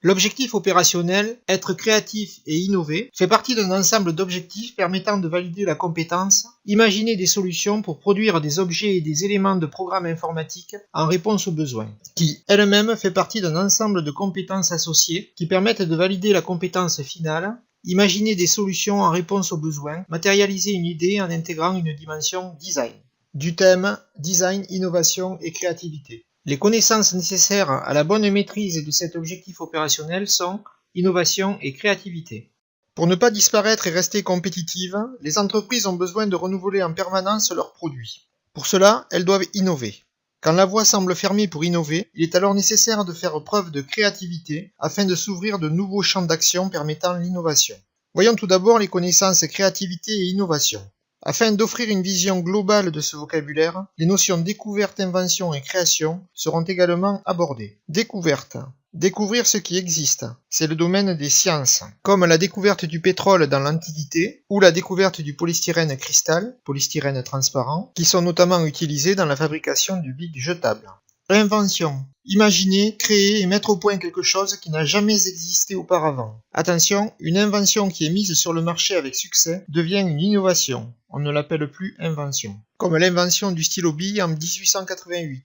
L'objectif opérationnel, être créatif et innover, fait partie d'un ensemble d'objectifs permettant de valider la compétence, imaginer des solutions pour produire des objets et des éléments de programme informatique en réponse aux besoins, qui elle-même fait partie d'un ensemble de compétences associées qui permettent de valider la compétence finale, imaginer des solutions en réponse aux besoins, matérialiser une idée en intégrant une dimension design. Du thème design, innovation et créativité. Les connaissances nécessaires à la bonne maîtrise de cet objectif opérationnel sont innovation et créativité. Pour ne pas disparaître et rester compétitives, les entreprises ont besoin de renouveler en permanence leurs produits. Pour cela, elles doivent innover. Quand la voie semble fermée pour innover, il est alors nécessaire de faire preuve de créativité afin de s'ouvrir de nouveaux champs d'action permettant l'innovation. Voyons tout d'abord les connaissances créativité et innovation. Afin d'offrir une vision globale de ce vocabulaire, les notions découverte, invention et création seront également abordées. Découverte. Découvrir ce qui existe. C'est le domaine des sciences, comme la découverte du pétrole dans l'Antiquité ou la découverte du polystyrène cristal, polystyrène transparent, qui sont notamment utilisés dans la fabrication du bic jetable. Invention. Imaginer, créer et mettre au point quelque chose qui n'a jamais existé auparavant. Attention, une invention qui est mise sur le marché avec succès devient une innovation. On ne l'appelle plus invention. Comme l'invention du stylo bille en 1888.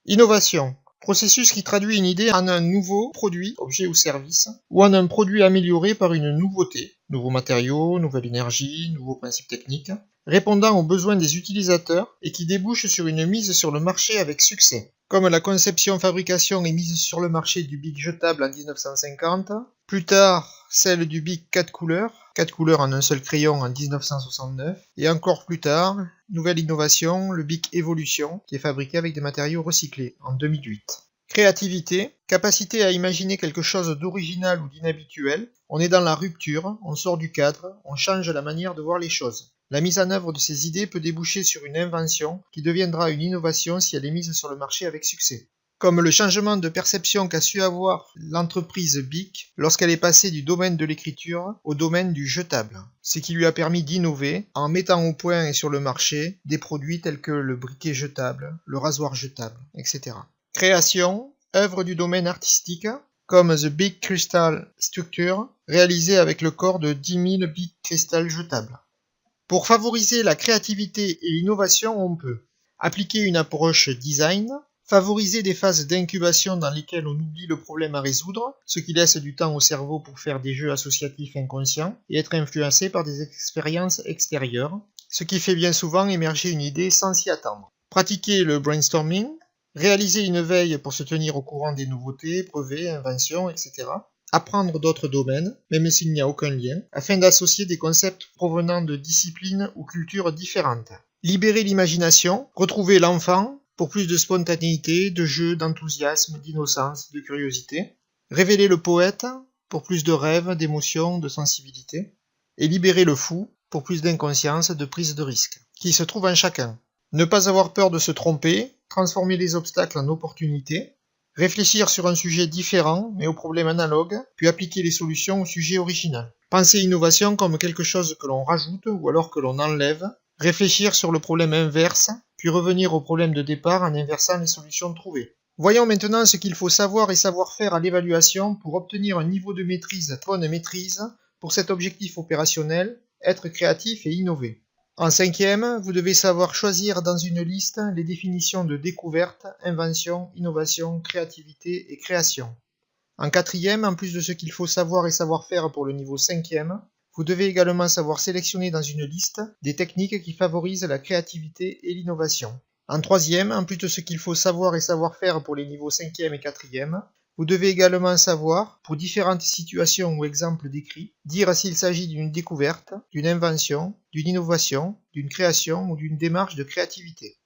Innovation. Processus qui traduit une idée en un nouveau produit, objet ou service, ou en un produit amélioré par une nouveauté, nouveaux matériaux, nouvelle énergie, nouveaux principes techniques, répondant aux besoins des utilisateurs et qui débouche sur une mise sur le marché avec succès, comme la conception, fabrication et mise sur le marché du bic jetable en 1950, plus tard celle du bic 4 couleurs en un seul crayon en 1969, et encore plus tard, nouvelle innovation, le bic Evolution, qui est fabriqué avec des matériaux recyclés en 2008. Créativité, capacité à imaginer quelque chose d'original ou d'inhabituel, on est dans la rupture, on sort du cadre, on change la manière de voir les choses. La mise en œuvre de ces idées peut déboucher sur une invention qui deviendra une innovation si elle est mise sur le marché avec succès. Comme le changement de perception qu'a su avoir l'entreprise BIC lorsqu'elle est passée du domaine de l'écriture au domaine du jetable, ce qui lui a permis d'innover en mettant au point et sur le marché des produits tels que le briquet jetable, le rasoir jetable, etc. Création, œuvre du domaine artistique, comme The Big Crystal Structure, réalisée avec le corps de 10 000 Big Crystal jetables. Pour favoriser la créativité et l'innovation, on peut appliquer une approche design, favoriser des phases d'incubation dans lesquelles on oublie le problème à résoudre, ce qui laisse du temps au cerveau pour faire des jeux associatifs inconscients et être influencé par des expériences extérieures, ce qui fait bien souvent émerger une idée sans s'y attendre. Pratiquer le brainstorming, réaliser une veille pour se tenir au courant des nouveautés, brevets, inventions, etc. Apprendre d'autres domaines, même s'il n'y a aucun lien, afin d'associer des concepts provenant de disciplines ou cultures différentes. Libérer l'imagination, retrouver l'enfant, pour plus de spontanéité, de jeu, d'enthousiasme, d'innocence, de curiosité. Révéler le poète, pour plus de rêve, d'émotion, de sensibilité. Et libérer le fou, pour plus d'inconscience, de prise de risque, qui se trouve en chacun. Ne pas avoir peur de se tromper, transformer les obstacles en opportunités, réfléchir sur un sujet différent, mais au problème analogue, puis appliquer les solutions au sujet original. Penser innovation comme quelque chose que l'on rajoute ou alors que l'on enlève, réfléchir sur le problème inverse, puis revenir au problème de départ en inversant les solutions trouvées. Voyons maintenant ce qu'il faut savoir et savoir faire à l'évaluation pour obtenir un niveau de maîtrise, bonne maîtrise, pour cet objectif opérationnel, être créatif et innover. En cinquième, vous devez savoir choisir dans une liste les définitions de découverte, invention, innovation, créativité et création. En quatrième, en plus de ce qu'il faut savoir et savoir faire pour le niveau cinquième, vous devez également savoir sélectionner dans une liste des techniques qui favorisent la créativité et l'innovation. En troisième, en plus de ce qu'il faut savoir et savoir faire pour les niveaux 5e et 4e, vous devez également savoir, pour différentes situations ou exemples décrits, dire s'il s'agit d'une découverte, d'une invention, d'une innovation, d'une création ou d'une démarche de créativité.